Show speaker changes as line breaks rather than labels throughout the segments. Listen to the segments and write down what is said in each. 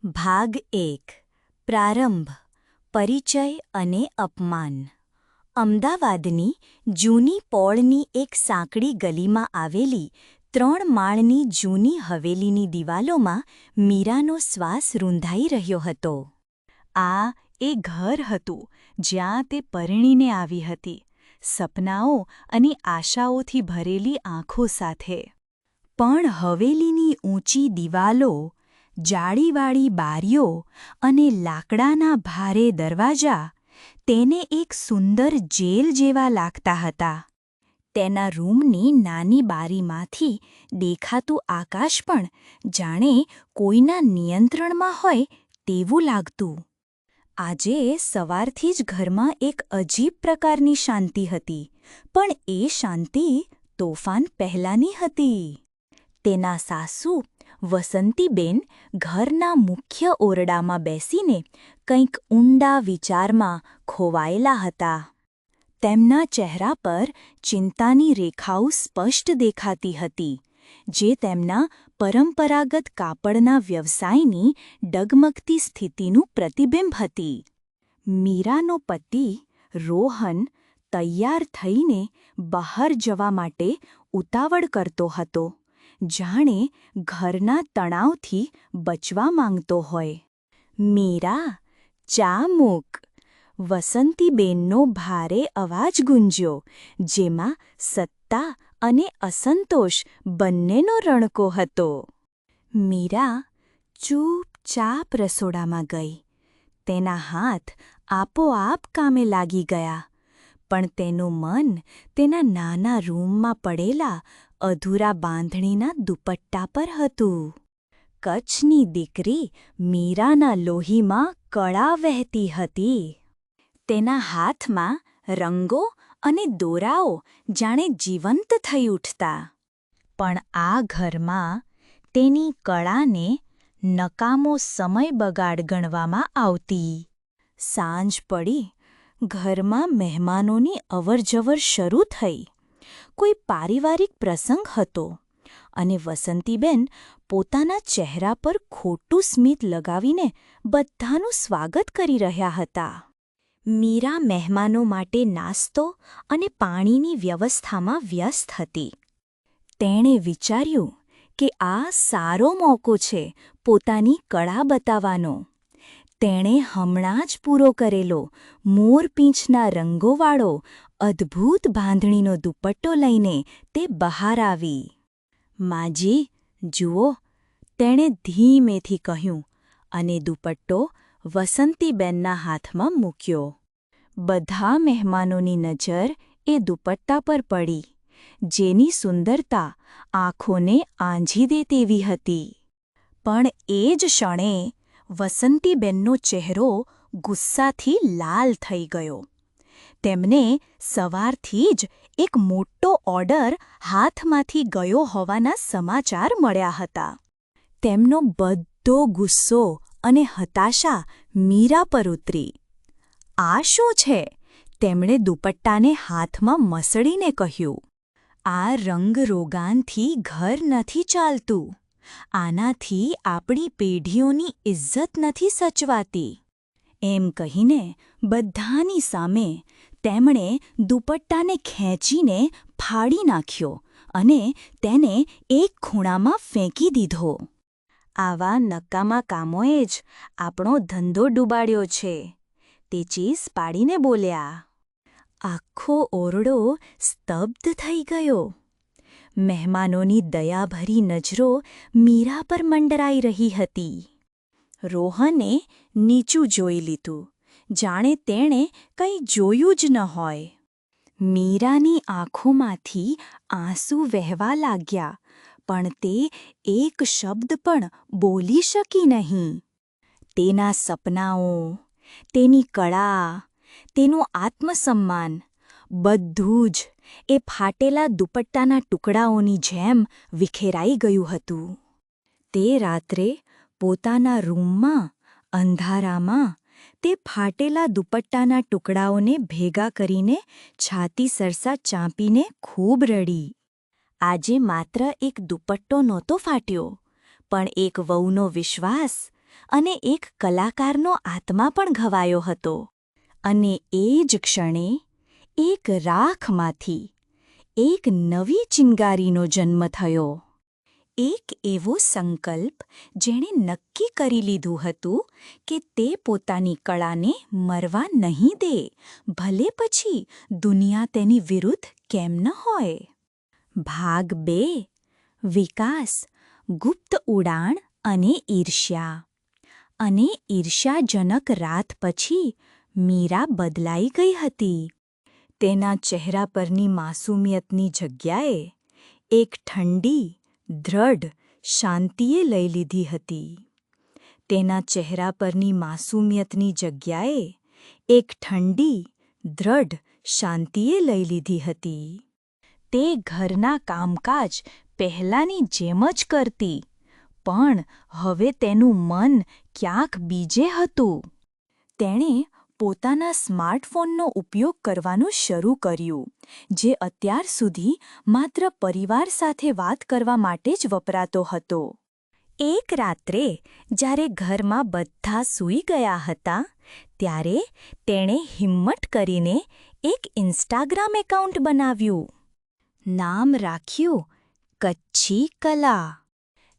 ભાગ 1 પ્રારંભ પરિચય અને અપમાન અમદાવાદની જૂની પોળની એક સાંકડી ગલીમાં આવેલી 3 માળની જૂની હવેલીની દિવાલોમાં મીરાનો શ્વાસ રૂંધાઈ રહ્યો હતો. આ એ ઘર હતું જ્યાં તે પરણીને આવી હતી, સપનાઓ અને આશાઓથી ભરેલી આંખો સાથે. પણ હવેલીની ઊંચી દિવાલો, જાળીવાળી બારીઓ અને લાકડાના ભારે દરવાજા તેને એક સુંદર જેલ જેવા લાગતા હતા. તેના રૂમની નાની બારીમાંથી દેખાતું આકાશ પણ જાણે કોઈના નિયંત્રણમાં હોય તેવું લાગતું. આજે સવારથી જ ઘરમાં એક અજીબ પ્રકારની શાંતિ હતી, પણ એ શાંતિ તોફાન પહેલાંની હતી. તેના સાસુ વસંતીબેન ઘરના મુખ્ય ઓરડામાં બેસીને કંઈક ઊંડા વિચારમાં ખોવાયેલા હતા. તેમના ચહેરા પર ચિંતાની રેખાઓ સ્પષ્ટ દેખાતી હતી, જે તેમના પરંપરાગત કાપડના વ્યવસાયની ડગમગતી સ્થિતિનું પ્રતિબિંબ હતી. મીરાનો પતિ રોહન તૈયાર થઈને બહાર જવા માટે ઉતાવળ કરતો હતો, જાણે ઘરના તણાવથી બચવા માંગતો હોય. "મીરા, ચા મૂક," વસંતીબેનનો ભારે અવાજ ગુંજ્યો, જેમાં સત્તા અને અસંતોષ બંનેનો રણકો હતો. મીરા ચૂપચાપ રસોડામાં ગઈ. તેના હાથ આપોઆપ કામે લાગી ગયા, પણ તેનું મન તેના નાના રૂમમાં પડેલા અધૂરા બાંધણીના દુપટ્ટા પર હતું. કચ્છની દીકરી મીરાના લોહીમાં કળા વહેતી હતી. તેના હાથમાં રંગો અને દોરાઓ જાણે જીવંત થઈ ઉઠતા. પણ આ ઘરમાં તેની કળાને નકામો સમય બગાડ ગણવામાં આવતી. સાંજ પડી, ઘરમાં મહેમાનોની અવરજવર શરૂ થઈ. કોઈ પારિવારિક પ્રસંગ હતો, અને વસંતીબેન પોતાના ચહેરા પર ખોટું સ્મિત લગાવીને બધાનું સ્વાગત કરી રહ્યા હતા. મીરા મહેમાનો માટે નાસ્તો અને પાણીની વ્યવસ્થામાં વ્યસ્ત હતી. તેણે વિચાર્યું કે આ સારો મોકો છે પોતાની કળા બતાવવાનો. તેણે હમણાં જ પૂરો કરેલો મોરપીંછના રંગોવાળો અદ્ભુત બાંધણીનો દુપટ્ટો લઈને તે બહાર આવી. "માજી, જુઓ," તેણે ધીમેથી કહ્યું, અને દુપટ્ટો વસંતીબેનના હાથમાં મૂક્યો. બધા મહેમાનોની નજર એ દુપટ્ટા પર પડી, જેની સુંદરતા આંખોને આંજી દે તેવી હતી. પણ એ જ ક્ષણે વસંતીબેનનો ચહેરો ગુસ્સાથી લાલ થઈ ગયો. તેમને સવારથી જ એક મોટો ઓર્ડર હાથમાંથી ગયો હોવાના સમાચાર મળ્યા હતા. તેમનો બધો ગુસ્સો અને હતાશા મીરા પર ઉતરી. "આ શું છે?" તેમણે દુપટ્ટાને હાથમાં મસળીને કહ્યું. "આ રંગરોગાનથી ઘર નથી ચાલતું. આનાથી આપણી પેઢીઓની ઇજ્જત નથી સચવાતી." એમ કહીને બધાની સામે તેમણે દુપટ્ટાને ખેંચીને ફાડી નાખ્યો અને તેને એક ખૂણામાં ફેંકી દીધો. "આવા નકામા કામોએ જ આપણો ધંધો ડૂબાડ્યો છે," તે ચીસ પાડીને બોલ્યા. આખો ઓરડો સ્તબ્ધ થઈ ગયો. મહેમાનોની દયાભરી નજરો મીરા પર મંડરાઈ રહી હતી. રોહને નીચું જોઈ લીધું, જાણે તેણે કંઈ જોયું જ ન હોય. મીરાની આંખોમાંથી આંસુ વહેવા લાગ્યા, પણ તે એક શબ્દ પણ બોલી શકી નહીં. તેના સપનાઓ, તેની કળા, તેનું આત્મસન્માન બધું જ એ ફાટેલા દુપટ્ટાના ટુકડાઓની જેમ વિખેરાઈ ગયું હતું. તે રાત્રે પોતાના રૂમમાં અંધારામાં તે ફાટેલા દુપટ્ટાના ટુકડાઓને ભેગા કરીને છાતી સરસા ચાંપીને ખૂબ રડી. આજે માત્ર એક દુપટ્ટો નહોતો ફાટ્યો, પણ એક વહુનો વિશ્વાસ, અને એક કલાકારનો આત્મા પણ ઘવાયો હતો. અને એ જ ક્ષણે એક રાખમાંથી એક નવી ચિનગારીનો જન્મ થયો. એક એવો સંકલ્પ જેણે નક્કી કરી લીધું હતું કે તે પોતાની કળાને મરવા નહીં દે, ભલે પછી દુનિયા તેની વિરુદ્ધ કેમ ન હોય. ભાગ 2. વિકાસ, ગુપ્ત ઉડાણ અને ઈર્ષ્યા. અને ઈર્ષ્યાજનક રાત પછી મીરા બદલાઈ ગઈ હતી. તેના ચહેરા પરની માસૂમિયતની જગ્યાએ એક ઠંડી, દ્રઢ શાંતિએ લઈ લીધી હતી. તેના ચહેરા પરની માસૂમિયતની જગ્યાએ એક ઠંડી, દ્રઢ શાંતિએ લઈ લીધી હતી. તે ઘરના કામકાજ પહેલાંની જેમ જ કરતી, પણ હવે તેનું મન ક્યાંક બીજે હતું. તેણે પોતાના સ્માર્ટફોનનો ઉપયોગ કરવાનું શરૂ કર્યું, જે અત્યાર સુધી માત્ર પરિવાર સાથે વાત કરવા માટે જ વપરાતો હતો. એક રાત્રે જ્યારે ઘરમાં બધા સૂઈ ગયા હતા, ત્યારે તેણે હિંમત કરીને એક ઇન્સ્ટાગ્રામ એકાઉન્ટ બનાવ્યું. નામ રાખ્યું કચ્છી કલા.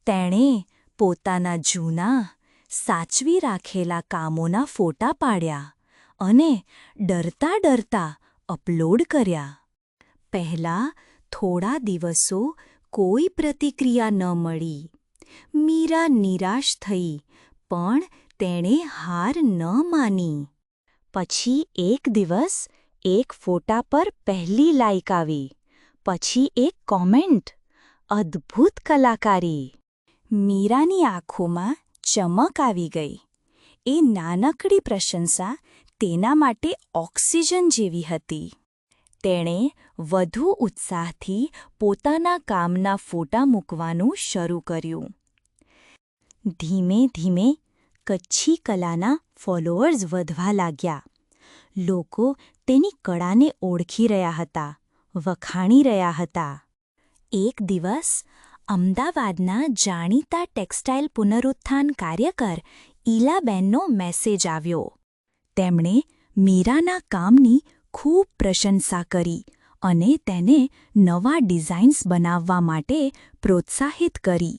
તેણે પોતાના જૂના, સાચવી રાખેલા કામોના ફોટા પાડ્યા અને ડરતા ડરતા અપલોડ કર્યા. પહેલાં થોડા દિવસો કોઈ પ્રતિક્રિયા ન મળી. મીરા નિરાશ થઈ, પણ તેણે હાર ન માની. પછી એક દિવસ એક ફોટા પર પહેલી લાઈક આવી, પછી એક કોમેન્ટ. અદ્ભુત કલાકારી! મીરાની આંખોમાં ચમક આવી ગઈ. એ નાનકડી પ્રશંસા તેના માટે ઓક્સિજન જેવી હતી. તેણે વધુ ઉત્સાહથી પોતાના કામના ફોટા મૂકવાનું શરૂ કર્યું. ધીમે ધીમે કચ્છી કલાના ફોલોઅર્સ વધવા લાગ્યા. લોકો તેની કળાને ઓળખી રહ્યા હતા, વખાણી રહ્યા હતા. એક દિવસ અમદાવાદના જાણીતા ટેક્સટાઇલ પુનરુત્થાન કાર્યકર ઈલાબેનનો મેસેજ આવ્યો. તેમણે મીરાના કામની ખૂબ પ્રશંસા કરી અને તેને નવા ડિઝાઇન્સ બનાવવા માટે પ્રોત્સાહિત કરી.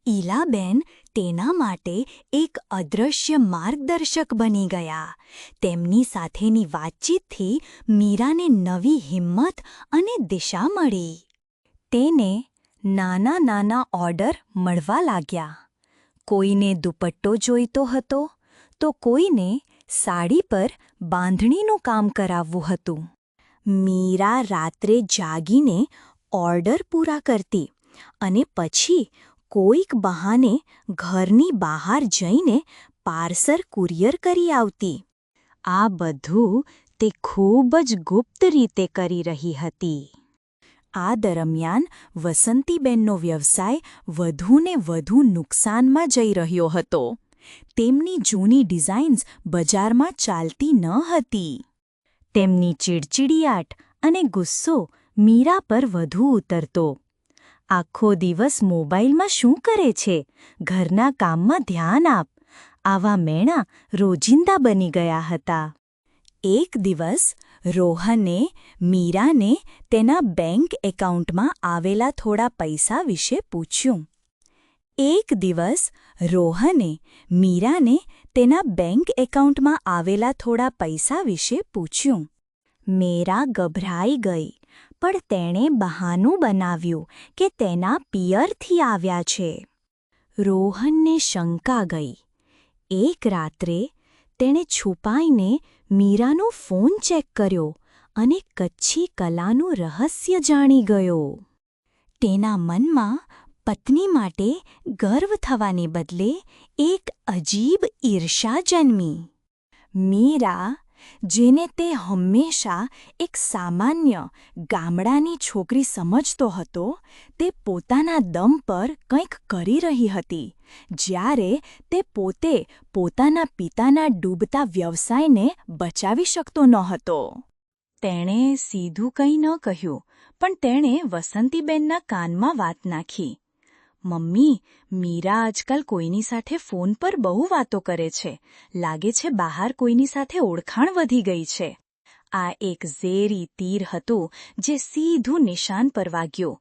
ઈલાબેન તેના માટે એક અદૃશ્ય માર્ગદર્શક બની ગયા. તેમની સાથેની વાતચીતથી મીરાને નવી હિંમત અને દિશા મળી. તેને નાના નાના ઓર્ડર મળવા લાગ્યા. કોઈને દુપટ્ટો જોઈતો હતો, તો કોઈને સાડી પર બાંધણીનું કામ કરાવવું હતું. મીરા રાત્રે જાગીને ઓર્ડર પૂરા કરતી અને પછી કોઈક બહાને ઘરની બહાર જઈને પાર્સલ કુરિયર કરી આવતી. આ બધું તે ખૂબ જ ગુપ્ત રીતે કરી રહી હતી. આ દરમિયાન વસંતીબેનનો વ્યવસાય વધુને વધુ નુકસાનમાં જઈ રહ્યો હતો. તેમની જૂની ડિઝાઇન્સ બજારમાં ચાલતી ન હતી. તેમની ચીડચીડિયાટ અને ગુસ્સો મીરા પર વધુ ઉતરતો. આખો દિવસ મોબાઈલમાં શું કરે છે? ઘરના કામમાં ધ્યાન આપ. આવા મેણા રોજિંદા બની ગયા હતા. એક દિવસ રોહને મીરાને તેના બેંક એકાઉન્ટમાં આવેલા થોડા પૈસા વિશે પૂછ્યું. એક દિવસ રોહને મીરાને તેના બેંક એકાઉન્ટમાં આવેલા થોડા પૈસા વિશે પૂછ્યું. મીરા ગભરાઈ ગઈ, પણ તેણે બહાનું બનાવ્યું કે તેના પિયરથી આવ્યા છે. રોહનને શંકા ગઈ. એક રાત્રે તેણે છુપાઈને મીરાનો ફોન ચેક કર્યો અને કચ્છી કલાનું રહસ્ય જાણી ગયો. તેના મનમાં પત્ની માટે ગર્વ થવાને બદલે એક અજીબ ઈર્ષા જન્મી. મીરા, જેને તે હંમેશા એક સામાન્ય ગામડાની છોકરી સમજતો હતો, તે પોતાના દમ પર કંઈક કરી રહી હતી, જ્યારે તે પોતે પોતાના પિતાના ડૂબતા વ્યવસાયને બચાવી શકતો ન હતો. તેણે સીધું કંઈ ન કહ્યું, પણ તેણે વસંતીબેનના કાનમાં વાત નાખી. મમ્મી, મીરા આજકાલ કોઈની સાથે ફોન પર બહુ વાતો કરે છે. લાગે છે બહાર કોઈની સાથે ઓળખાણ વધી ગઈ છે. આ એક ઝેરી તીર હતું જે સીધું નિશાન પર વાગ્યું.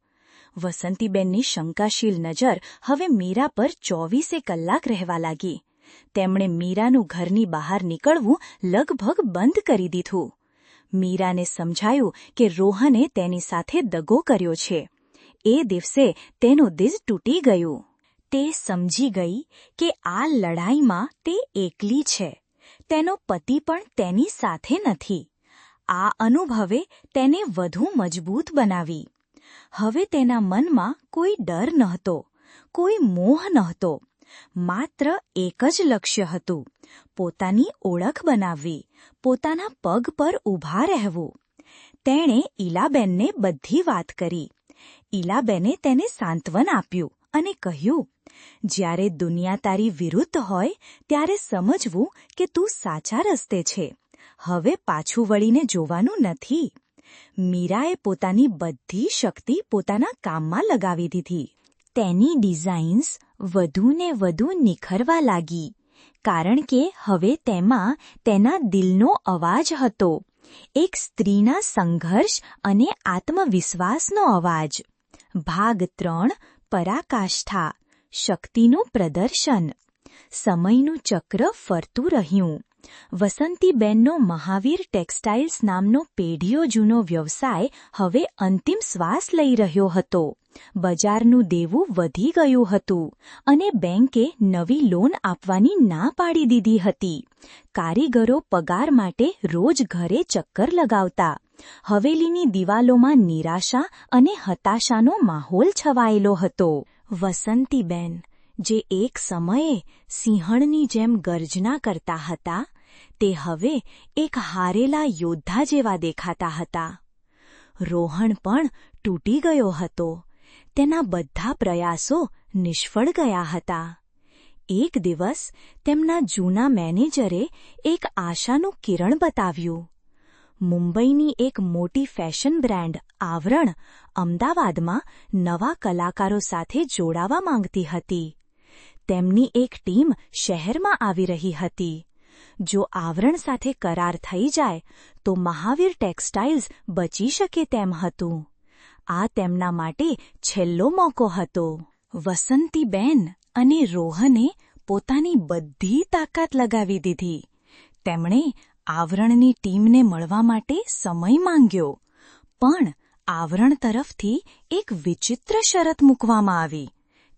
વસંતીબેનની શંકાશીલ નજર હવે મીરા પર 24 કલાક રહેવા લાગી. તેમણે મીરાનું ઘરની બહાર નીકળવું લગભગ બંધ કરી દીધું. મીરાને સમજાયું કે રોહને તેની સાથે દગો કર્યો છે. એ દિવસે તેનું દિલ તૂટી ગયું. તે સમજી ગઈ કે આ લડાઈમાં તે એકલી છે. તેનો પતિ પણ તેની સાથે નથી. આ અનુભવે તેને વધુ મજબૂત બનાવી. હવે તેના મનમાં કોઈ ડર નહોતો, કોઈ મોહ નહોતો. માત્ર એક જ લક્ષ્ય હતું: પોતાની ઓળખ બનાવવી, પોતાના પગ પર ઊભા રહેવું. તેણે ઈલાબેનને બધી વાત કરી. ઈલાબેને તેને સાંત્વન આપ્યું અને કહ્યું, જ્યારે દુનિયા તારી વિરુદ્ધ હોય ત્યારે સમજવું કે તું સાચા રસ્તે છે. હવે પાછું વળીને જોવાનું નથી. મીરાએ પોતાની બધી શક્તિ પોતાના કામમાં લગાવી દીધી. તેની ડિઝાઇન્સ વધુને વધુ નિખરવા લાગી, કારણ કે હવે તેમાં તેના દિલનો અવાજ હતો. એક સ્ત્રીના સંઘર્ષ અને આત્મવિશ્વાસનો અવાજ. ભાગ 3: પરાકાષ્ઠા, શક્તિનું પ્રદર્શન. સમયનું ચક્ર ફરતું રહ્યું. વસંતીબેનનો મહાવીર ટેક્સટાઇલ્સ નામનો પેઢીઓ જૂનો વ્યવસાય હવે અંતિમ શ્વાસ લઈ રહ્યો હતો. બજારનું દેવું વધી ગયું હતું અને બેંકે નવી લોન આપવાની ના પાડી દીધી હતી. કારીગરો પગાર માટે રોજ ઘરે ચક્કર લગાવતા. હવેલીની દિવાલોમાં નિરાશા અને હતાશાનો માહોલ છવાયેલો હતો. વસંતીબેન, જે એક સમયે સિંહણની જેમ ગર્જના કરતા હતા, તે હવે એક હારેલા યોદ્ધા જેવા દેખાતા હતા. રોહન પણ તૂટી ગયો હતો. તેના બધા પ્રયાસો નિષ્ફળ ગયા હતા. એક દિવસ તેમના જૂના મેનેજરે એક આશાનું કિરણ બતાવ્યું. મુંબઈની એક મોટી ફેશન બ્રાન્ડ આવરણ અમદાવાદમાં નવા કલાકારો સાથે જોડાવા માંગતી હતી. તેમની એક ટીમ શહેરમાં આવી રહી હતી. જો આવરણ સાથે કરાર થઈ જાય તો મહાવીર ટેક્સટાઇલ્સ બચી શકે તેમ હતું. આ તેમના માટે છેલ્લો મોકો હતો. વસંતીબેન અને રોહને પોતાની બધી તાકાત લગાવી દીધી. તેમણે આવરણની ટીમને મળવા માટે સમય માંગ્યો, પણ આવરણ તરફથી એક વિચિત્ર શરત મૂકવામાં આવી.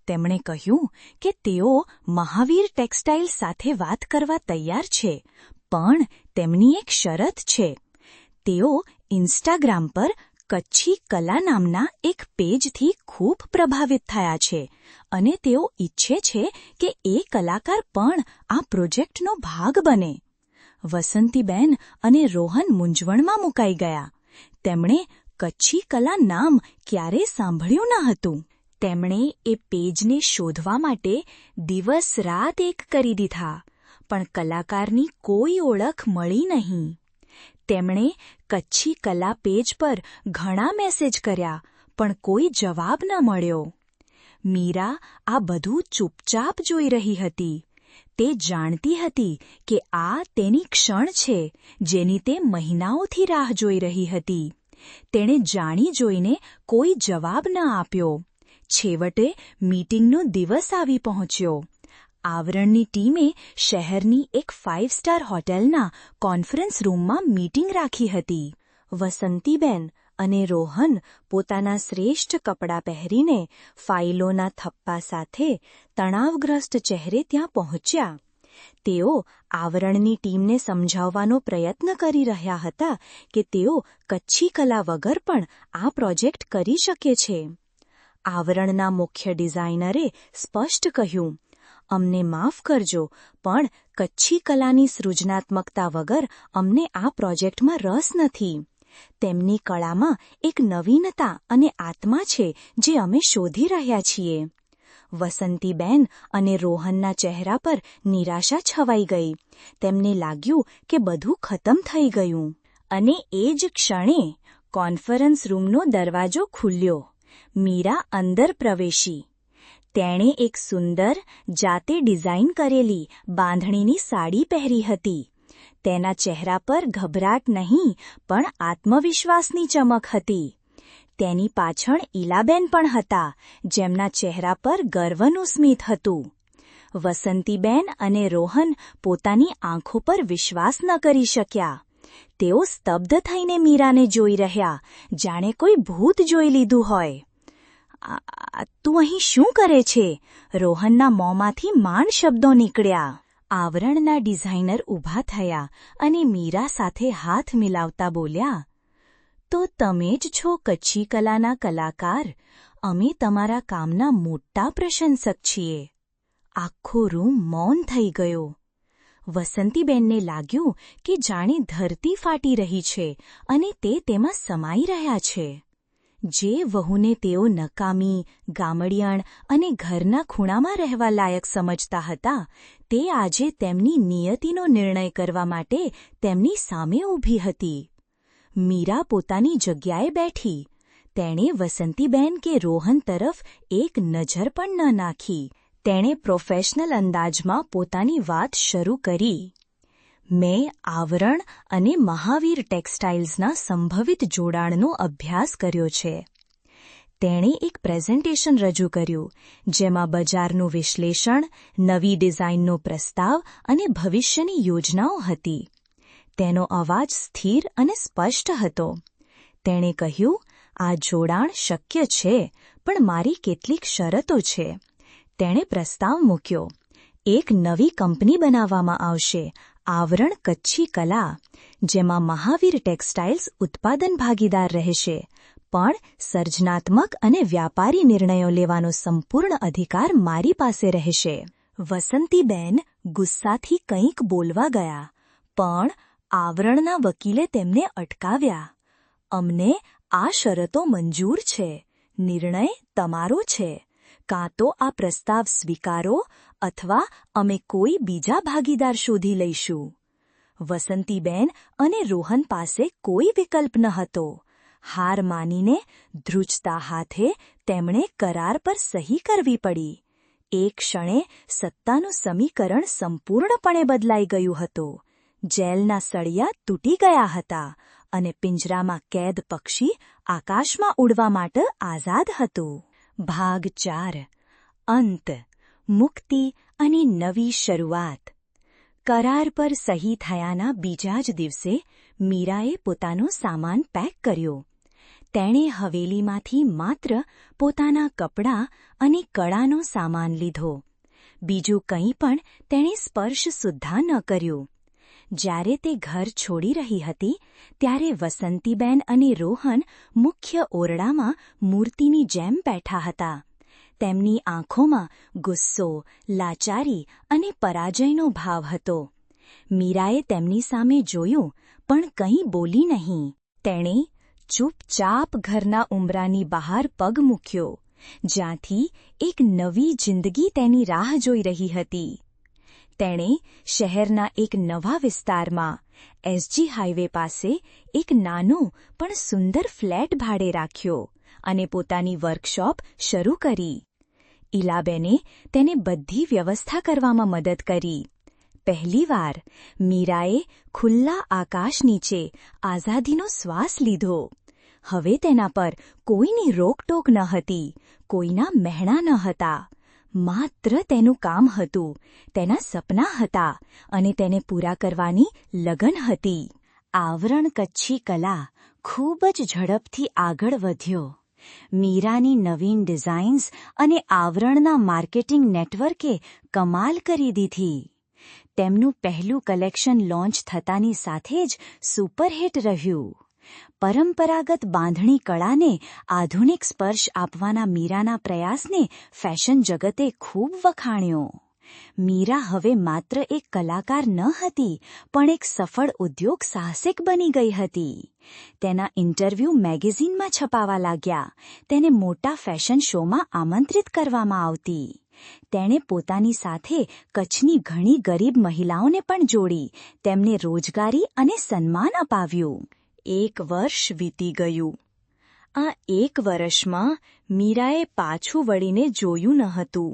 તેમણે કહ્યું કે તેઓ મહાવીર ટેક્સટાઇલ સાથે વાત કરવા તૈયાર છે, પણ તેમની એક શરત છે. તેઓ ઇન્સ્ટાગ્રામ પર કચ્છી કલા નામના એક પેજથી ખૂબ પ્રભાવિત થયા છે અને તેઓ ઈચ્છે છે કે એ કલાકાર પણ આ પ્રોજેક્ટનો ભાગ બને. વસંતીબેન અને રોહન મૂંઝવણમાં મુકાઈ ગયા. તેમણે કચ્છી કલા નામ ક્યારેય સાંભળ્યું ન હતું. તેમણે એ પેજને શોધવા માટે દિવસ રાત એક કરી દીધા, પણ કલાકારની કોઈ ઓળખ મળી નહીં. તેમણે કચ્છી કલા પેજ પર ઘણા મેસેજ કર્યા, પણ કોઈ જવાબ ન મળ્યો. મીરા આ બધું ચૂપચાપ જોઈ રહી હતી. તે જાણતી હતી કે આ તેની ક્ષણ છે, જેની તે મહિનાઓથી રાહ જોઈ રહી હતી. તેણે જાણી જોઈને કોઈ જવાબ ન આપ્યો. છેવટે મીટિંગનો દિવસ આવી પહોંચ્યો. આવરણની ટીમે શહેરની એક 5 સ્ટાર હોટેલના કોન્ફરન્સ રૂમમાં મીટિંગ રાખી હતી. વસંતીબેન અને રોહન પોતાના શ્રેષ્ઠ કપડાં પહેરીને ફાઇલોના થપ્પા સાથે તણાવગ્રસ્ત ચહેરે ત્યાં પહોંચ્યા. તેઓ આવરણની ટીમને સમજાવવાનો પ્રયત્ન કરી રહ્યા હતા કે તેઓ કચ્છી કલા વગર પણ આ પ્રોજેક્ટ કરી શકે છે. આવરણના મુખ્ય ડિઝાઇનરે સ્પષ્ટ કહ્યું, અમને માફ કરજો, પણ કચ્છી કલાની સૃજનાત્મકતા વગર અમને આ પ્રોજેક્ટમાં રસ નથી. તેમની કળામાં એક નવીનતા અને આત્મા છે જે અમે શોધી રહ્યા છીએ. વસંતીબેન અને રોહનના ચહેરા પર નિરાશા છવાઈ ગઈ. તેમને લાગ્યું કે બધું ખતમ થઈ ગયું. અને એ જ ક્ષણે કોન્ફરન્સ રૂમનો દરવાજો ખુલ્યો. મીરા અંદર પ્રવેશી. તેણે એક સુંદર, જાતે ડિઝાઇન કરેલી બાંધણીની સાડી પહેરી હતી. તેના ચહેરા પર ગભરાટ નહીં પણ આત્મવિશ્વાસની ચમક હતી. તેની પાછળ ઈલાબેન પણ હતા, જેમના ચહેરા પર ગર્વનું સ્મિત હતું. વસંતીબેન અને રોહન પોતાની આંખો પર વિશ્વાસ ન કરી શક્યા. તેઓ સ્તબ્ધ થઈને મીરાને જોઈ રહ્યા, જાણે કોઈ ભૂત જોઈ લીધું હોય. તું અહીં શું કરે છે? રોહનના મોંમાંથી માંડ શબ્દો નીકળ્યા. આવરણના ડિઝાઇનર ઊભા થયા અને મીરા સાથે હાથ મિલાવતા બોલ્યા, તો તમે જ છો કચ્છી કલાના કલાકાર. અમે તમારા કામના મોટા પ્રશંસક છીએ. આખો રૂમ મૌન થઈ ગયો. વસંતીબેનને લાગ્યું કે જાણે ધરતી ફાટી રહી છે અને તે તેમાં સમાઈ રહ્યા છે. જે વહુને તેઓ નકામી, ગામડિયાણ અને ઘરના ખૂણામાં રહેવા લાયક સમજતા હતા, તે આજે તેમની નિયતિનો નિર્ણય કરવા માટે તેમની સામે ઊભી હતી. મીરા પોતાની જગ્યાએ બેઠી. તેણે વસંતીબેન કે રોહન તરફ એક નજર પણ ન નાખી. તેણે પ્રોફેશનલ અંદાજમાં પોતાની વાત શરૂ કરી. મેં આવરણ અને મહાવીર ટેક્સટાઇલ્સના સંભવિત જોડાણનો અભ્યાસ કર્યો છે. તેણે એક પ્રેઝન્ટેશન રજૂ કર્યું, જેમાં બજારનું વિશ્લેષણ, નવી ડિઝાઇનનો પ્રસ્તાવ અને ભવિષ્યની યોજનાઓ હતી. તેનો અવાજ સ્થિર અને સ્પષ્ટ હતો. તેણે કહ્યું, આ જોડાણ શક્ય છે, પણ મારી કેટલીક શરતો છે. તેણે પ્રસ્તાવ મૂક્યો. એક નવી કંપની બનાવવામાં આવશે, આવરણ કચ્છી કલા, જેમાં મહાવીર ટેક્સટાઇલ્સ ઉત્પાદન ભાગીદાર રહેશે, પણ સર્જનાત્મક અને વ્યાપારી નિર્ણયો લેવાનો સંપૂર્ણ અધિકાર મારી પાસે રહેશે. વસંતીબેન ગુસ્સાથી કંઈક બોલવા ગયા, પણ આવરણના વકીલે તેમને અટકાવ્યા. અમને આ શરતો મંજૂર છે. નિર્ણય તમારો છે. કાં તો આ પ્રસ્તાવ સ્વીકારો અથવા અમે કોઈ બીજા ભાગીદાર શોધી લઈશું. વસંતીબેન અને રોહન પાસે કોઈ વિકલ્પ ન હતો. હાર માનીને ધ્રુજતા હાથે તેમણે કરાર પર સહી કરવી પડી. એક ક્ષણે સત્તાનું સમીકરણ સંપૂર્ણપણે બદલાઈ ગયું હતું. જેલના સળિયા તૂટી ગયા હતા અને પિંજરામાં કેદ પક્ષી આકાશમાં ઉડવા માટે આઝાદ હતું. ભાગ 4. અંત, મુક્તિ અને નવી શરૂઆત. કરાર પર સહી થયાના બીજા જ દિવસે મીરાએ પોતાનો સામાન પેક કર્યો. તેણે હવેલીમાંથી માત્ર પોતાના કપડાં અને કળાનો સામાન લીધો. બીજું કંઈ પણ તેણે સ્પર્શ સુદ્ધા ન કર્યું. જ્યારે તે ઘર છોડી રહી હતી, ત્યારે વસંતીબેન અને રોહન મુખ્ય ઓરડામાં મૂર્તિની જેમ બેઠા હતા. તેમની આંખોમાં ગુસ્સો, લાચારી અને પરાજયનો ભાવ હતો. મીરાએ તેમની સામે જોયું, પણ કંઈ બોલી નહીં. તેણે ચૂપચાપ ઘરના ઉંબરાની બહાર પગ મૂક્યો, જ્યાંથી એક નવી જિંદગી તેની રાહ જોઈ રહી હતી. તેણે શહેરના એક નવા વિસ્તારમાં, એસજી હાઈવે પાસે, એક નાનો પણ સુંદર ફ્લેટ ભાડે રાખ્યો અને પોતાની વર્કશોપ શરૂ કરી. ઈલાબેને તેને બધી વ્યવસ્થા કરવામાં મદદ કરી. પહેલીવાર મીરાએ ખુલ્લા આકાશ નીચે આઝાદીનો શ્વાસ લીધો. હવે તેના પર કોઈની રોકટોક ન હતી, કોઈના મહેણા ન હતા. માત્ર તેનું કામ હતું, તેના સપના હતા અને તેને પૂરા કરવાની લગન હતી. આવરણ કચ્છી કલા ખૂબ જ ઝડપથી આગળ વધ્યો. મીરાની નવીન ડિઝાઇન્સ અને આવરણના માર્કેટિંગ નેટવર્કે કમાલ કરી દીધી. તેમનું પહેલું કલેક્શન લોન્ચ થતાની સાથે જ સુપરહિટ રહ્યું. પરંપરાગત બાંધણી કળાને આધુનિક સ્પર્શ આપવાના મીરાના પ્રયાસને ફેશન જગતે ખૂબ વખાણ્યો. મીરા હવે માત્ર એક કલાકાર ન હતી, પણ એક સફળ ઉદ્યોગ સાહસિક બની ગઈ હતી. તેના ઇન્ટરવ્યૂ મેગેઝિનમાં છપાવા લાગ્યા. તેને મોટા ફેશન શોમાં આમંત્રિત કરવામાં આવતી. તેણે પોતાની સાથે કચ્છની ઘણી ગરીબ મહિલાઓને પણ જોડી, તેમને રોજગારી અને સન્માન અપાવ્યું. 1 વર્ષ વીતી ગયું. આ 1 વર્ષમાં મીરાએ પાછું વળીને જોયું ન હતું.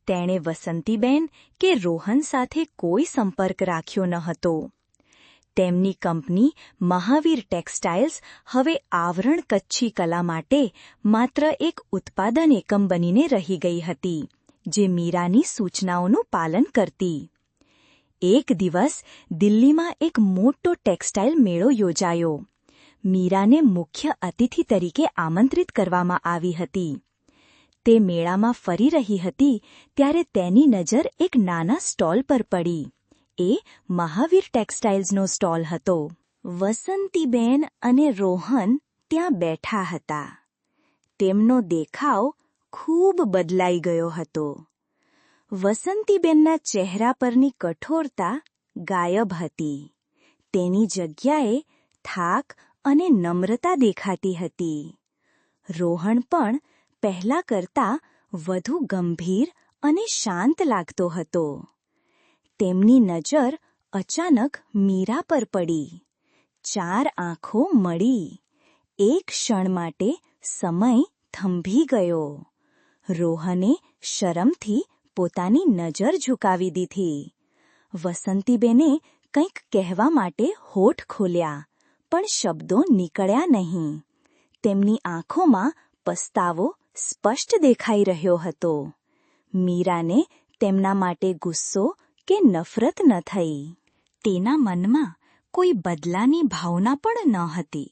તેણે વસંતીબેન કે રોહન સાથે કોઈ સંપર્ક રાખ્યો ન હતો. તેમની કંપની મહાવીર ટેક્સટાઇલ્સ હવે આવરણ કચ્છી કલા માટે માત્ર એક ઉત્પાદન એકમ બનીને રહી ગઈ હતી, જે મીરાની સૂચનાઓનું પાલન કરતી. એક દિવસ દિલ્હીમાં એક મોટો ટેક્સટાઇલ મેળો યોજાયો. મીરાને મુખ્ય અતિથિ તરીકે આમંત્રિત કરવામાં આવી હતી. તે મેળામાં ફરી રહી હતી ત્યારે તેની નજર એક નાના સ્ટોલ પર પડી. એ મહાવીર ટેક્સટાઇલ્સનો સ્ટોલ હતો. વસંતીબેન અને રોહન ત્યાં બેઠા હતા. તેમનો દેખાવ ખૂબ બદલાઈ ગયો હતો. વસંતીબેનના ચહેરા પરની કઠોરતા ગાયબ હતી. તેની જગ્યાએ થાક અને નમ્રતા દેખાતી હતી. રોહન પણ પહેલા કરતાં વધુ ગંભીર અને શાંત લાગતો હતો. તેમની નજર અચાનક મીરા પર પડી. 4 આંખો મળી. એક ક્ષણ માટે સમય થંભી ગયો. રોહને શરમથી પોતાની નજર ઝુકાવી દીધી. વસંતીબેને કંઈક કહેવા માટે હોઠ ખોલ્યા, પણ શબ્દો નીકળ્યા નહીં. તેમની આંખોમાં પસ્તાવો સ્પષ્ટ દેખાઈ રહ્યો હતો. મીરાને તેમના માટે ગુસ્સો કે નફરત ન થઈ. તેના મનમાં કોઈ બદલાની ભાવના પણ ન હતી.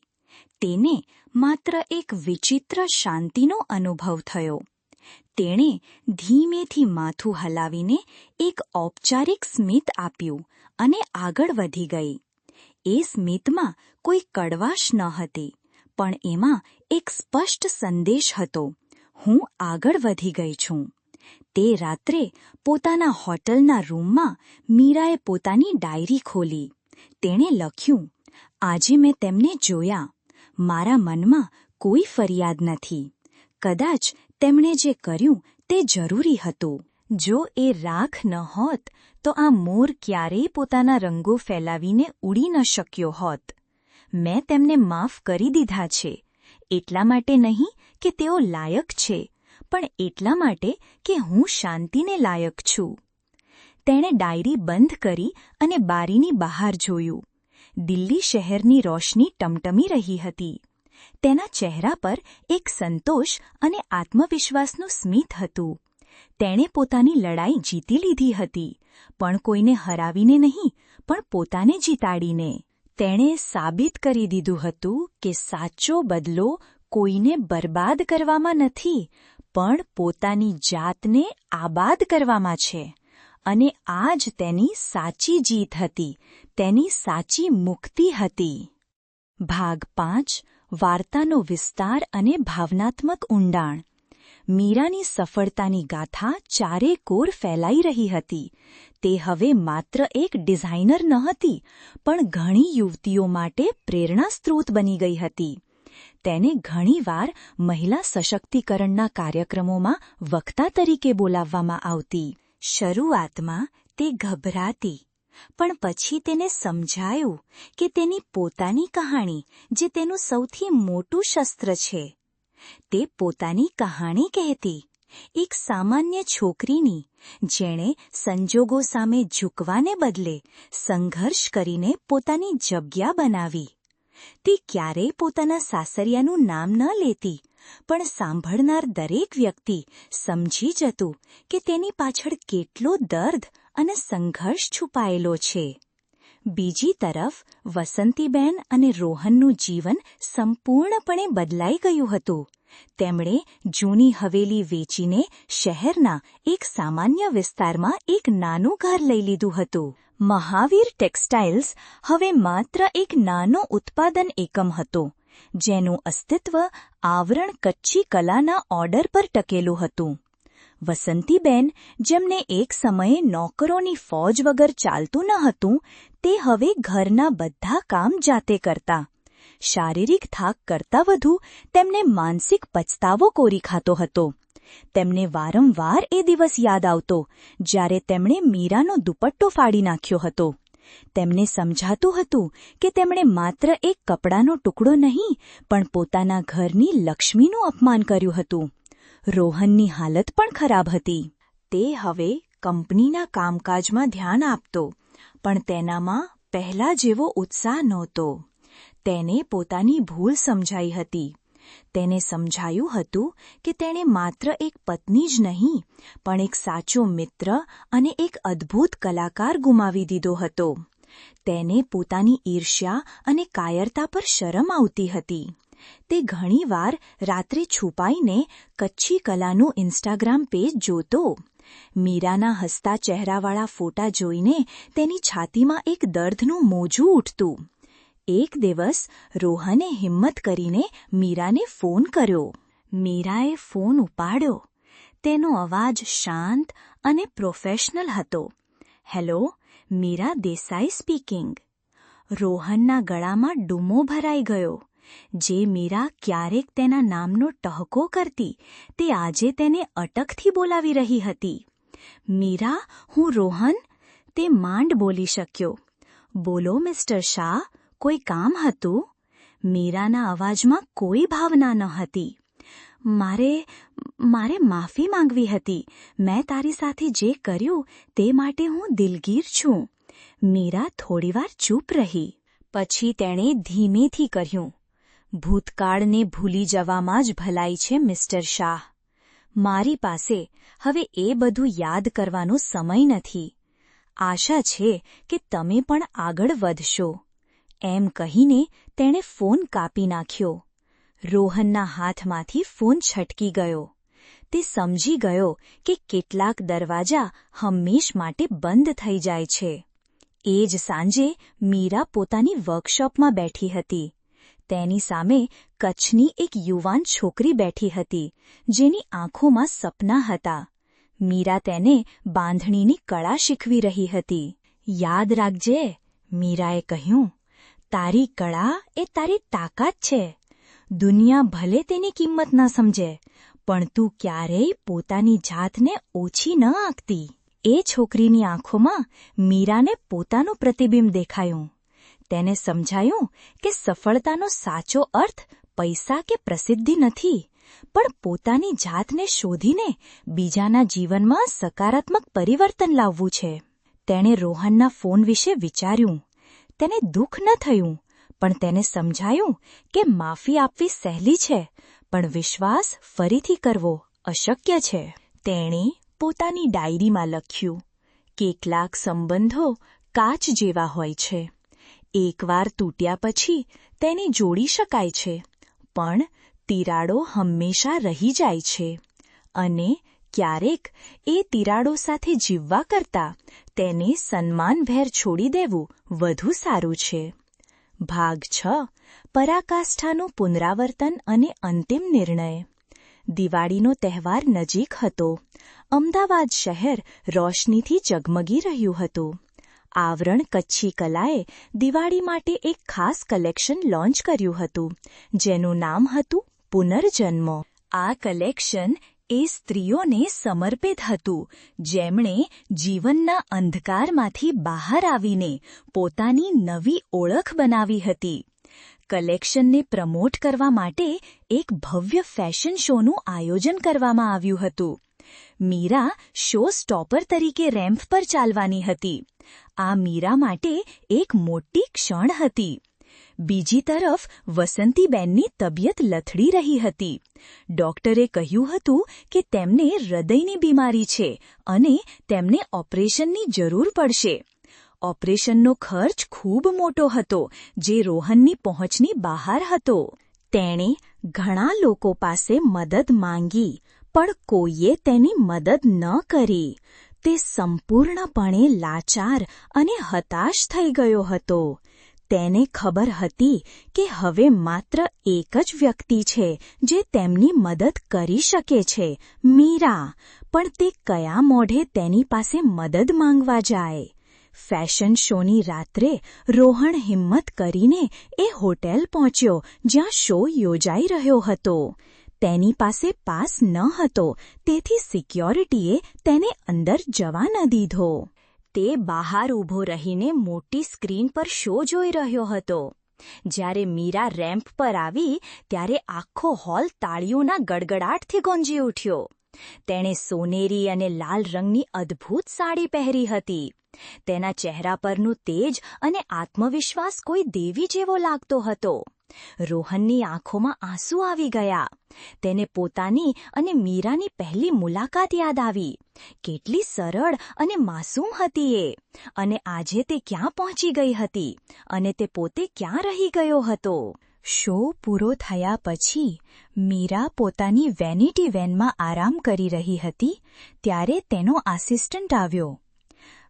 તેને માત્ર એક વિચિત્ર શાંતિનો અનુભવ થયો. તેણે ધીમેથી માથું હલાવીને એક ઔપચારિક સ્મિત આપ્યું અને આગળ વધી ગઈ. એ સ્મિતમાં કોઈ કડવાશ ન હતી, પણ એમાં એક સ્પષ્ટ સંદેશ હતો: હું આગળ વધી ગઈ છું. તે રાત્રે પોતાના હોટલના રૂમમાં મીરાએ પોતાની ડાયરી ખોલી. તેણે લખ્યું, આજે મેં તેમને જોયા. મારા મનમાં કોઈ ફરિયાદ નથી. કદાચ તેમણે જે કર્યું તે જરૂરી હતું. જો એ રાખ ન હોત તો આ મોર ક્યારેય પોતાના રંગો ફેલાવીને ઉડી ન શક્યો હોત. મેં તેમને માફ કરી દીધા છે. એટલા માટે નહીં કે તેઓ લાયક છે, પણ એટલા માટે કે હું શાંતિને લાયક છું. તેણે ડાયરી બંધ કરી અને બારીની બહાર જોયું. દિલ્હી શહેરની રોશની ટમટમી રહી હતી. તેના ચહેરા પર એક સંતોષ અને આત્મવિશ્વાસનું સ્મિત હતું. તેણે પોતાની લડાઈ જીતી લીધી હતી, પણ કોઈને હરાવીને નહીં, પણ પોતાને જીતાડીને. તેણે સાબિત કરી દીધું હતું કે સાચો બદલો કોઈને બરબાદ કરવામાં નથી, પણ પોતાની જાતને આબાદ કરવામાં છે. અને આ જ તેની સાચી જીત હતી, તેની સાચી મુક્તિ હતી. ભાગ 5. વાર્તાનો વિસ્તાર અને ભાવનાત્મક ઊંડાણ. મીરાની સફળતાની ગાથા ચારે કોર ફેલાઈ રહી હતી. તે હવે માત્ર એક ડિઝાઇનર ન હતી, પણ ઘણી યુવતીઓ માટે પ્રેરણા સ્ત્રોત બની ગઈ હતી. તેને ઘણીવાર મહિલા સશક્તિકરણના કાર્યક્રમોમાં વક્તા તરીકે બોલાવવામાં આવતી. શરૂઆતમાં તે ગભરાતી, પણ પછી તેને સમજાયું કે તેની પોતાની કહાણી જે તેનું સૌથી મોટું શસ્ત્ર છે. તે પોતાની કહાણી કહેતી, એક સામાન્ય છોકરીની, જેણે સંજોગો સામે ઝૂકવાને બદલે સંઘર્ષ કરીને પોતાની જગ્યા બનાવી. તે ક્યારેય પોતાના સાસરિયાનું નામ ન લેતી, પણ સાંભળનાર દરેક વ્યક્તિ સમજી જતું કે તેની પાછળ કેટલો દર્દ અને સંઘર્ષ છુપાયેલો છે. બીજી તરફ વસંતીબેન અને રોહનનું જીવન સંપૂર્ણપણે બદલાઈ ગયું હતું. તેમણે જૂની હવેલી વેચીને શહેરના એક સામાન્ય વિસ્તારમાં એક નાનું ઘર લઈ લીધું હતું. મહાવીર ટેક્સટાઇલ્સ હવે માત્ર એક નાનો ઉત્પાદન એકમ હતો, જેનું અસ્તિત્વ આવરણ કચ્છી કલાના ઓર્ડર પર ટકેલું હતું. વસંતીબેન, જેમને એક સમયે નોકરોની ફોજ વગર ચાલતું ન હતું, તે હવે ઘરના બધા કામ જાતે કરતા. શારીરિક થાક કરતાં વધુ તેમને માનસિક પછતાવો કોરી ખાતો હતો. તેમને વારંવાર એ દિવસ યાદ આવતો જ્યારે તેમણે મીરાનો દુપટ્ટો ફાડી નાખ્યો હતો. તેમને સમજાતું હતું કે તેમણે માત્ર એક કપડાનો ટુકડો નહીં પણ પોતાના ઘરની લક્ષ્મીનું અપમાન કર્યું હતું. રોહનની હાલત પણ ખરાબ હતી. તે હવે કંપનીના કામકાજમાં ધ્યાન આપતો, પણ તેનામાં પહેલા જેવો ઉત્સાહ નહોતો. તેને પોતાની ભૂલ સમજાઈ હતી. તેને સમજાયું હતું કે તેણે માત્ર એક પત્ની જ નહીં પણ એક સાચો મિત્ર અને એક અદ્ભુત કલાકાર ગુમાવી દીધો હતો. તેને પોતાની ઈર્ષ્યા અને કાયરતા પર શરમ આવતી હતી. તે ઘણીવાર રાત્રે છુપાઈને કચ્છી કલાનું ઇન્સ્ટાગ્રામ પેજ જોતો. મીરાના હસતા ચહેરાવાળા ફોટા જોઈને તેની છાતીમાં એક દર્દનું મોજું ઉઠતું. એક દિવસ રોહને હિંમત કરીને મીરાને ફોન કર્યો. મીરાએ ફોન ઉપાડ્યો. તેનો અવાજ શાંત અને પ્રોફેશનલ હતો. Hello, Meera Desai speaking. રોહનના ગળામાં ડૂમો ભરાઈ ગયો. જે મીરા ક્યારેક તેના નામનો ટહકો કરતી, તે આજે તેને અટકથી બોલાવી રહી હતી. મીરા, હું રોહન. તે માંડ બોલી શક્યો. બોલો મિસ્ટર શાહ, કોઈ કામ હતું? મીરાના અવાજમાં કોઈ ભાવના ન હતી. મારે માફી માંગવી હતી. મેં તારી સાથે જે કર્યું તે માટે હું દિલગીર છું. મીરા થોડીવાર ચૂપ રહી. પછી તેણે ધીમેથી કહ્યું, ભૂતકાળને ભૂલી જવામાં જ ભલાઈ છે મિસ્ટર શાહ. મારી પાસે હવે એ બધું યાદ કરવાનો સમય નથી. આશા છે કે તમે પણ આગળ વધશો. એમ કહીને તેણે ફોન કાપી નાખ્યો. રોહનના હાથમાંથી ફોન છટકી ગયો. તે સમજી ગયો કે કેટલાક દરવાજા હંમેશ માટે બંધ થઈ જાય છે. એ જ સાંજે મીરા પોતાની વર્કશોપમાં બેઠી હતી. તેની સામે કચ્છની એક યુવાન છોકરી બેઠી હતી, જેની આંખોમાં સપના હતા. મીરા તેને બાંધણીની કળા શીખવી રહી હતી. યાદ રાખજે, મીરાએ કહ્યું, તારી કળા એ તારી તાકાત છે. દુનિયા ભલે તેની કિંમત ન સમજે, પણ તું ક્યારેય પોતાની જાતને ઓછી ન આંકતી. એ છોકરીની આંખોમાં મીરાને પોતાનું પ્રતિબિંબ દેખાયું. તેને સમજાયું કે સફળતાનો સાચો અર્થ પૈસા કે પ્રસિદ્ધિ નથી, પણ પોતાની જાતને શોધીને બીજાના જીવનમાં સકારાત્મક પરિવર્તન લાવવું છે. તેણે રોહનના ફોન વિશે વિચાર્યું. તેને દુઃખ ન થયું, પણ તેને સમજાયું કે માફી આપવી સહેલી છે, પણ વિશ્વાસ ફરીથી કરવો અશક્ય છે. તેણે પોતાની ડાયરીમાં લખ્યું, કેટલાક સંબંધો કાચ જેવા હોય છે. એકવાર તૂટ્યા પછી તેને જોડી શકાય છે, પણ તિરાડો હંમેશા રહી જાય છે. અને ક્યારેક એ તિરાડો સાથે જીવવા કરતાં તેને સન્માનભેર છોડી દેવું વધુ સારું છે. ભાગ 6. પરાકાષ્ઠાનું પુનરાવર્તન અને અંતિમ નિર્ણય. દિવાળીનો તહેવાર નજીક હતો. અમદાવાદ શહેર રોશનીથી ઝગમગી રહ્યું હતું. આવરણ કચ્છી કલાએ દિવાળી માટે એક ખાસ કલેક્શન લોન્ચ કર્યું હતું, જેનું નામ હતું પુનર્જન્મ. આ કલેક્શન એ સ્ત્રીઓને સમર્પિત હતું, જેમણે જીવનના અંધકારમાંથી બહાર આવીને પોતાની નવી ઓળખ બનાવી હતી. કલેક્શનને પ્રમોટ કરવા માટે એક ભવ્ય ફેશન શોનું આયોજન કરવામાં આવ્યું હતું. મીરા શો સ્ટોપર તરીકે રેમ્પ પર ચાલવાની હતી. આ મીરા માટે એક મોટી ક્ષણ હતી. બીજી તરફ વસંતીબેનની તબિયત લથડી રહી હતી. ડોક્ટરે કહ્યું હતું કે તેમને હૃદયની બીમારી છે અને તેમને ઓપરેશનની જરૂર પડશે. ઓપરેશનનો ખર્ચ ખૂબ મોટો હતો, જે રોહનની પહોંચની બહાર હતો. તેણે ઘણા લોકો પાસે મદદ માંગી, પણ કોઈએ તેની મદદ ન કરી. તે સંપૂર્ણપણે લાચાર અને હતાશ થઈ ગયો હતો. તેને ખબર હતી કે હવે માત્ર એક જ વ્યક્તિ છે જે તેમની મદદ કરી શકે છે, મીરા. પણ તે કયા મોઢે તેની પાસે મદદ માંગવા જાય? ફેશન શોની રાત્રે રોહન હિંમત કરીને એ હોટેલ પહોંચ્યો જ્યાં શો યોજાઈ રહ્યો હતો. તેની પાસે પાસ ન હતો, તેથી સિક્યોરિટીએ તેને અંદર જવા ન દીધો. તે બહાર ઊભો રહીને મોટી સ્ક્રીન પર શો જોઈ રહ્યો હતો. જ્યારે મીરા રેમ્પ પર આવી ત્યારે આખો હોલ તાળીઓના ગડગડાટથી ગુંજી ઉઠ્યો. તેણે સોનેરી અને લાલ રંગની અદ્ભુત સાડી પહેરી હતી. તેના ચહેરા પરનું તેજ અને આત્મવિશ્વાસ કોઈ દેવી જેવો લાગતો હતો. રોહનની આંખોમાં આંસુ આવી ગયા. તેને પોતાની અને મીરાની પહેલી મુલાકાત યાદ આવી. કેટલી સરળ અને માસૂમ હતી એ, અને આજે તે ક્યાં પહોંચી ગઈ હતી અને તે પોતે ક્યાં રહી ગયો હતો. શો પૂરો થયા પછી મીરા પોતાની વેનિટી વેનમાં આરામ કરી રહી હતી ત્યારે તેનો આસિસ્ટન્ટ આવ્યો.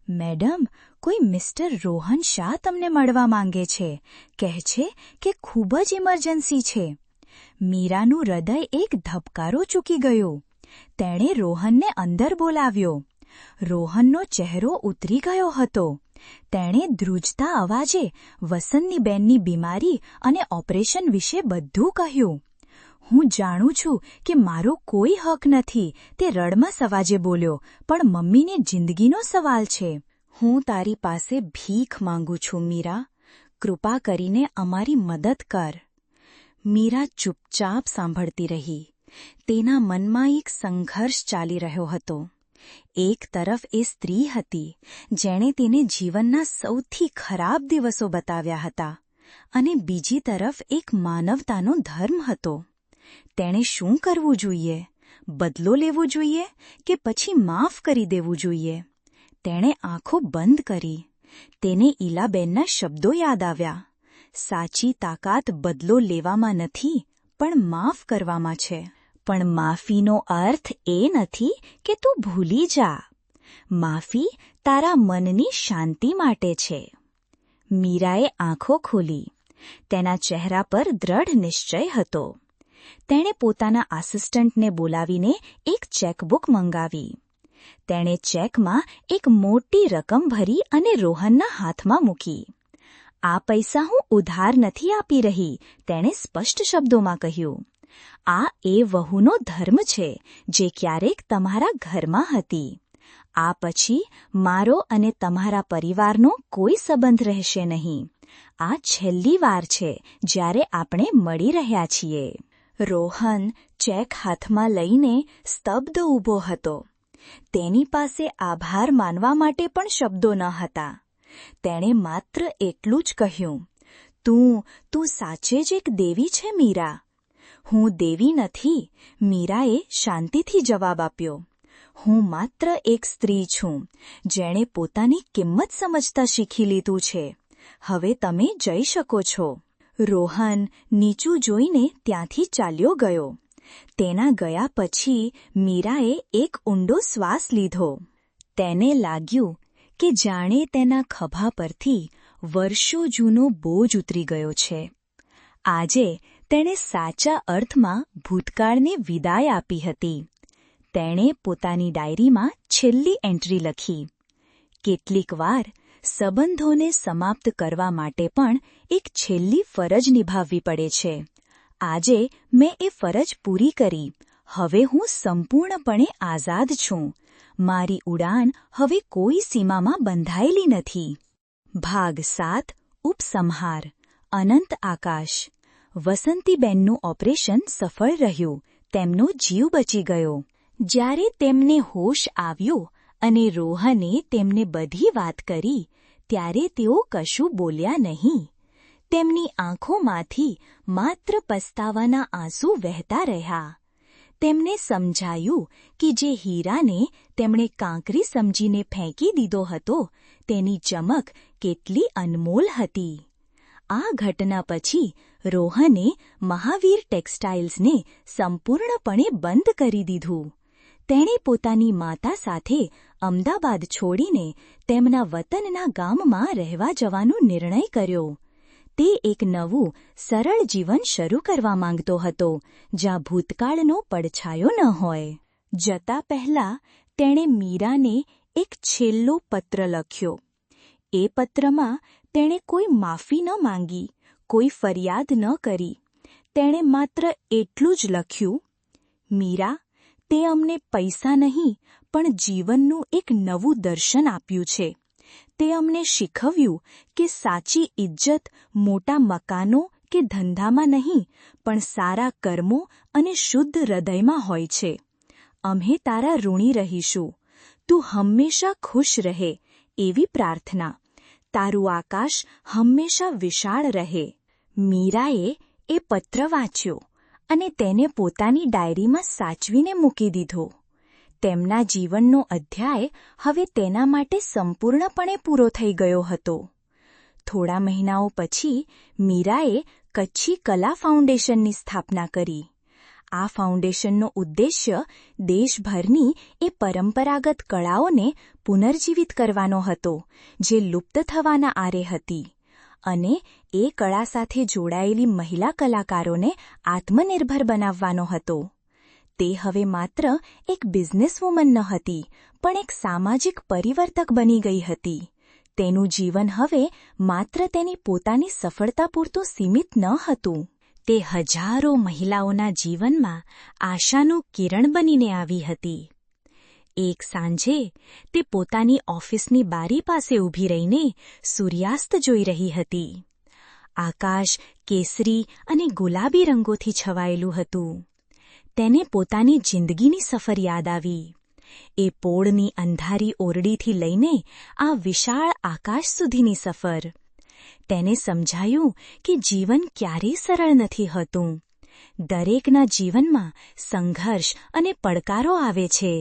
મેડમ, કોઈ મિસ્ટર રોહન શાહ તમને મળવા માંગે છે. કહે છે કે ખૂબ જ ઇમરજન્સી છે. મીરાનું હૃદય એક ધબકારો ચૂકી ગયો. તેણે રોહનને અંદર બોલાવ્યો. રોહનનો ચહેરો ઉતરી ગયો હતો. તેણે ધ્રુજતા અવાજે વસંતીબેનની બીમારી અને ઓપરેશન વિશે બધું કહ્યું. હું જાણું છું કે મારો કોઈ હક નથી, તે રડમસ અવાજે બોલ્યો, પણ મમ્મીની જિંદગીનો સવાલ છે. હું તારી પાસે ભીખ માંગુ છું મીરા. કૃપા કરીને અમારી મદદ કર. મીરા ચૂપચાપ સાંભળતી રહી. તેના મનમાં એક સંઘર્ષ ચાલી રહ્યો હતો. એક તરફ એ સ્ત્રી હતી જેણે તેને જીવનના સૌથી ખરાબ દિવસો બતાવ્યા હતા, અને બીજી તરફ એક માનવતાનો ધર્મ હતો. તેણે શું કરવું જોઈએ? બદલો લેવો જોઈએ કે પછી માફ કરી દેવું જોઈએ? તેણે આંખો બંધ કરી. તેને ઈલાબેનના શબ્દો યાદ આવ્યા. સાચી તાકાત બદલો લેવામાં નથી, પણ માફ કરવામાં છે. પણ માફીનો અર્થ એ નથી કે તું ભૂલી જા. માફી તારા મનની શાંતિ માટે છે. મીરાએ આંખો ખોલી. તેના ચહેરા પર દ્રઢ નિશ્ચય હતો. તેણે પોતાના આસિસ્ટન્ટને બોલાવીને એક ચેકબુક મંગાવી. તેણે ચેકમાં એક મોટી રકમ ભરી અને રોહનના હાથમાં મૂકી. આ પૈસા હું ઉધાર નથી આપી રહી, તેણે સ્પષ્ટ શબ્દોમાં કહ્યું. આ એ વહુનો ધર્મ છે જે ક્યારેક તમારા ઘરમાં હતી. આ પછી મારો અને તમારા પરિવારનો કોઈ સંબંધ રહેશે નહીં. આ છેલ્લી વાર છે જ્યારે આપણે મળી રહ્યા છીએ. રોહન ચેક હાથમાં લઈને સ્તબ્ધ ઊભો હતો. તેની પાસે આભાર માનવા માટે પણ શબ્દો ન હતા. તેણે માત્ર એટલું જ કહ્યું, તું સાચે જ એક દેવી છે મીરા. હું દેવી નથી, મીરાએ શાંતિથી જવાબ આપ્યો. હું માત્ર એક સ્ત્રી છું જેણે પોતાની કિંમત સમજતા શીખી લીધું છે. હવે તમે જઈ શકો છો. રોહન નીચું જોઈને ત્યાંથી ચાલ્યો ગયો. તેના ગયા પછી મીરાએ એક ઊંડો શ્વાસ લીધો. તેને લાગ્યું કે જાણે તેના ખભા પરથી વર્ષો જૂનો બોજ ઉતરી ગયો છે. આજે તેણે સાચા અર્થમાં ભૂતકાળને વિદાય આપી હતી. તેણે પોતાની ડાયરીમાં છેલ્લી એન્ટ્રી લખી. કેટલીક વાર સંબંધોને સમાપ્ત કરવા માટે પણ એક છેલ્લી ફરજ નિભાવવી પડે છે. આજે મેં એ ફરજ પૂરી કરી. હવે હું સંપૂર્ણપણે આઝાદ છું. મારી ઉડાન હવે કોઈ સીમામાં બંધાયેલી નથી. ભાગ 7 ઉપસંહાર. અનંત આકાશ. વસંતીબેનનું ઓપરેશન સફળ રહ્યું. તેમનો જીવ બચી ગયો. જ્યારે તેમને હોશ આવ્યો અને રોહને તેમને બધી વાત કરી, ત્યારે તેઓ કશું બોલ્યા નહીં. તેમની આંખોમાંથી માત્ર પસ્તાવાના આંસુ વહેતા રહ્યા. તેમને સમજાયું કે જે હીરાને તેમણે કાંકરી સમજીને ફેંકી દીધો હતો, તેની ચમક કેટલી અનમોલ હતી. આ ઘટના પછી રોહને મહાવીર ટેક્સટાઇલ્સને સંપૂર્ણપણે બંધ કરી દીધું. તેણે પોતાની માતા સાથે અમદાવાદ છોડીને તેમના વતનના ગામમાં રહેવા જવાનો નિર્ણય કર્યો. તે એક નવું, સરળ જીવન શરૂ કરવા માંગતો હતો, જ્યાં ભૂતકાળનો પડછાયો ન હોય. જતા પહેલા તેણે મીરાને એક છેલ્લો પત્ર લખ્યો. એ પત્રમાં તેણે કોઈ માફી ન માંગી, કોઈ ફરિયાદ ન કરી. તેણે માત્ર એટલું જ લખ્યું, મીરા, તે અમને પૈસા નહીં પણ જીવનનું એક નવું દર્શન આપ્યું છે. તે અમને શીખવ્યું કે સાચી ઇજ્જત મોટા મકાનો કે ધંધામાં નહીં, પણ સારા કર્મો અને શુદ્ધ હૃદયમાં હોય છે. અમે તારા ઋણી રહીશું. તું હંમેશા ખુશ રહે એવી પ્રાર્થના. તારું આકાશ હંમેશા વિશાળ રહે. મીરાએ એ પત્ર વાંચ્યો અને તેને પોતાની ડાયરીમાં સાચવીને મૂકી દીધો. તેમના જીવનનો અધ્યાય હવે તેના માટે સંપૂર્ણપણે પૂરો થઈ ગયો હતો. થોડા મહિનાઓ પછી મીરાએ કચ્છી કલા ફાઉન્ડેશનની સ્થાપના કરી. આ ફાઉન્ડેશનનો ઉદ્દેશ્ય દેશભરની એ પરંપરાગત કળાઓને પુનર્જીવિત કરવાનો હતો જે લુપ્ત થવાના આરે હતી, અને એ કળા સાથે જોડાયેલી મહિલા કલાકારોને આત્મનિર્ભર બનાવવાનો હતો. તે હવે માત્ર એક બિઝનેસવુમન ન હતી, પણ એક સામાજિક પરિવર્તક બની ગઈ હતી. તેનું જીવન હવે માત્ર તેની પોતાની સફળતા પૂરતું સીમિત ન હતું. તે હજારો મહિલાઓના જીવનમાં આશાનું કિરણ બનીને આવી હતી. એક સાંજે તે પોતાની ઓફિસની બારી પાસે ઊભી રહીને સૂર્યાસ્ત જોઈ રહી હતી. આકાશ કેસરી અને ગુલાબી રંગોથી છવાયેલું હતું. તેને પોતાની જિંદગીની સફર યાદ આવી. એ પોળની અંધારી ઓરડીથી લઈને આ વિશાળ આકાશ સુધીની સફર. તેને સમજાયું કે જીવન ક્યારેય સરળ નથી હોતું. દરેકના જીવનમાં સંઘર્ષ અને પડકારો આવે છે,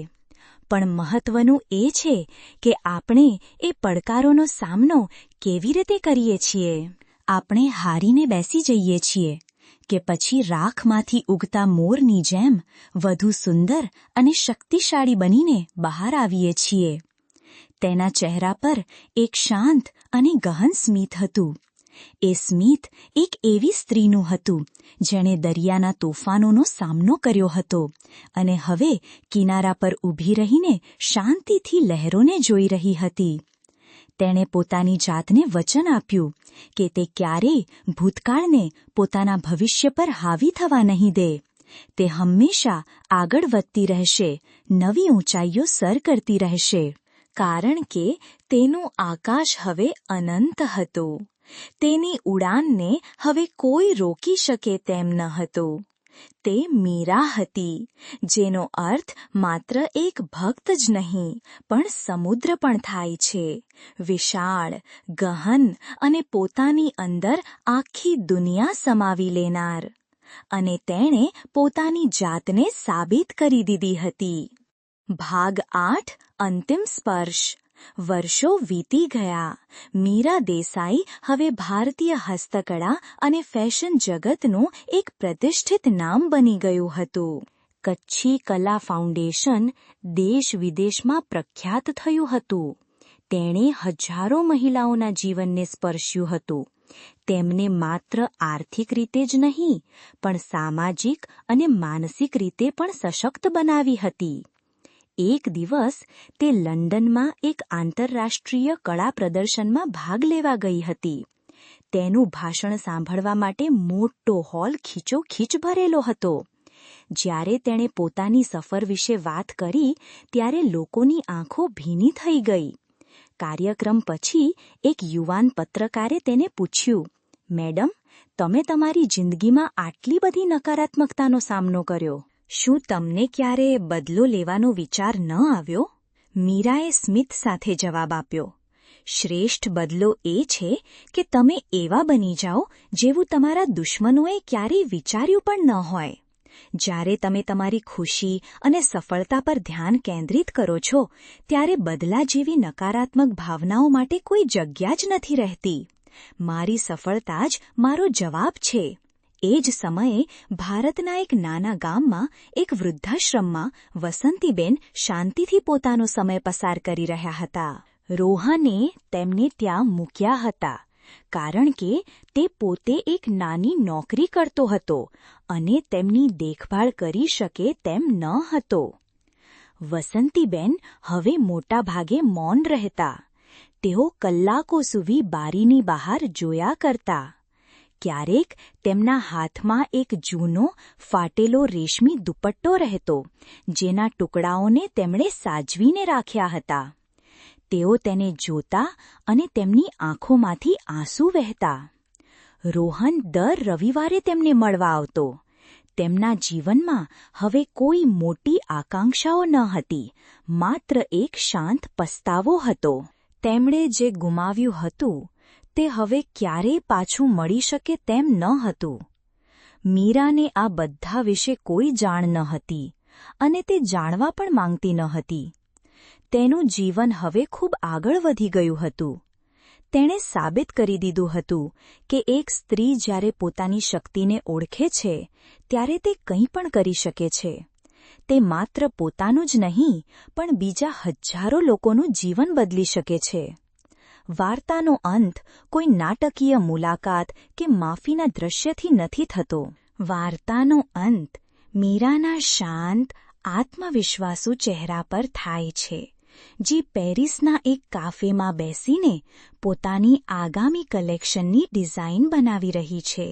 પણ મહત્વનું એ છે કે આપણે એ પડકારોનો સામનો કેવી રીતે કરીએ છીએ. આપણે હારીને બેસી જઈએ છીએ કે પછી રાખમાંથી ઉગતા મોરની જેમ વધુ સુંદર અને શક્તિશાળી બનીને બહાર આવીએ છીએ. તેના ચહેરા પર એક શાંત અને ગહન સ્મિત હતું. એ સ્મિત એક એવી સ્ત્રીનું હતું જેણે દરિયાના તોફાનોનો સામનો કર્યો હતો અને હવે કિનારા પર ઊભી રહીને શાંતિથી લહેરોને જોઈ રહી હતી. તેણે પોતાની જાતને વચન આપ્યું કે તે ક્યારેય ભૂતકાળને પોતાના ભવિષ્ય પર હાવી થવા નહીં દે. તે હંમેશા આગળ વધતી રહેશે, નવી ઊંચાઈઓ સર કરતી રહેશે, કારણ કે તેનું આકાશ હવે અનંત હતું. તેની ઉડાનને હવે કોઈ રોકી શકે તેમ ન હતું. તે મીરા હતી, જેનો અર્થ માત્ર એક ભક્ત જ નહીં પણ સમુદ્ર પણ થાય છે. વિશાળ, ગહન અને પોતાની અંદર આખી દુનિયા સમાવી લેનાર. અને તેણે પોતાની જાતને સાબિત કરી દીધી હતી. ભાગ 8 અંતિમ સ્પર્શ. વર્ષો વીતી ગયા. મીરા દેસાઈ હવે ભારતીય હસ્તકળા અને ફેશન જગતનું એક પ્રતિષ્ઠિત નામ બની ગયું હતું. કચ્છી કલા ફાઉન્ડેશન દેશ વિદેશમાં પ્રખ્યાત થયું હતું. તેણે હજારો મહિલાઓના જીવનને સ્પર્શ્યું હતું. તેમને માત્ર આર્થિક રીતે જ નહીં, પણ સામાજિક અને માનસિક રીતે પણ સશક્ત બનાવી હતી. એક દિવસ તે લંડનમાં એક આંતરરાષ્ટ્રીય કળા પ્રદર્શનમાં ભાગ લેવા ગઈ હતી. તેનું ભાષણ સાંભળવા માટે મોટો હોલ ખીચોખીચ ભરેલો હતો. જ્યારે તેણે પોતાની સફર વિશે વાત કરી ત્યારે લોકોની આંખો ભીની થઈ ગઈ. કાર્યક્રમ પછી એક યુવાન પત્રકારે તેને પૂછ્યું, મેડમ, તમે તમારી જિંદગીમાં આટલી બધી નકારાત્મકતાનો સામનો કર્યો, શું તમને ક્યારે બદલો લેવાનો વિચાર ન આવ્યો? મીરાએ સ્મિત સાથે જવાબ આપ્યો, શ્રેષ્ઠ બદલો એ છે કે તમે એવા બની જાઓ જેવું તમારા દુશ્મનોએ ક્યારેય વિચાર્યું પણ ન હોય. જ્યારે તમે તમારી ખુશી અને સફળતા પર ધ્યાન કેન્દ્રિત કરો છો ત્યારે બદલા જેવી નકારાત્મક ભાવનાઓ માટે કોઈ જગ્યા જ નથી રહેતી. મારી સફળતા જ મારો જવાબ છે. એ જ સમયે ભારતના એક નાના ગામમાં એક વૃદ્ધાશ્રમમાં વસંતીબેન શાંતિથી પોતાનો સમય પસાર કરી રહ્યા હતા. રોહને તેમને ત્યાં મૂક્યા હતા કારણ કે તે પોતે એક નાની નોકરી કરતો હતો અને તેમની દેખભાળ કરી શકે તેમ ન હતો. વસંતીબેન હવે મોટા ભાગે મૌન રહેતા. તેઓ કલાકો સુધી બારીની બહાર જોયા કરતા. ક્યારેક તેમના હાથમાં એક જૂનો ફાટેલો રેશમી દુપટ્ટો રહેતો, જેના ટુકડાઓને તેમણે સાચવીને રાખ્યા હતા. તેઓ તેને જોતા અને તેમની આંખોમાંથી આંસુ વહેતા. રોહન દર રવિવારે તેમને મળવા આવતો. તેમના જીવનમાં હવે કોઈ મોટી આકાંક્ષાઓ ન હતી, માત્ર એક શાંત પસ્તાવો હતો. તેમણે જે ગુમાવ્યું હતું તે હવે ક્યારેય પાછું મળી શકે તેમ ન હતું. મીરાને આ બધા વિશે કોઈ જાણ ન હતી અને તે જાણવા પણ માંગતી ન હતી. તેનું જીવન હવે ખૂબ આગળ વધી ગયું હતું. તેણે સાબિત કરી દીધું હતું કે એક સ્ત્રી જ્યારે પોતાની શક્તિને ઓળખે છે ત્યારે તે કંઈ પણ કરી શકે છે. તે માત્ર પોતાનું જ નહીં પણ બીજા હજારો લોકોનું જીવન બદલી શકે છે. વાર્તાનો અંત કોઈ નાટકીય મુલાકાત કે માફીના દ્રશ્યથી નથી થતો. વાર્તાનો અંત મીરાના શાંત, આત્મવિશ્વાસુ ચહેરા પર થાય છે, જે પેરિસના એક કાફેમાં બેસીને પોતાની આગામી કલેક્શનની ડિઝાઇન બનાવી રહી છે.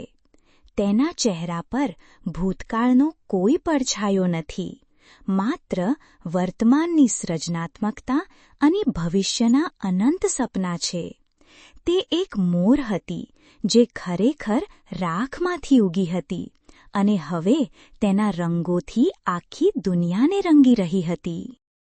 તેના ચહેરા પર ભૂતકાળનો કોઈ પડછાયો નથી, માત્ર વર્તમાનની સર્જનાત્મકતા અને ભવિષ્યના અનંત સપના છે. તે એક મોર હતી જે ખરેખર રાખમાંથી ઉગી હતી અને હવે તેના રંગોથી આખી દુનિયાને રંગી રહી હતી.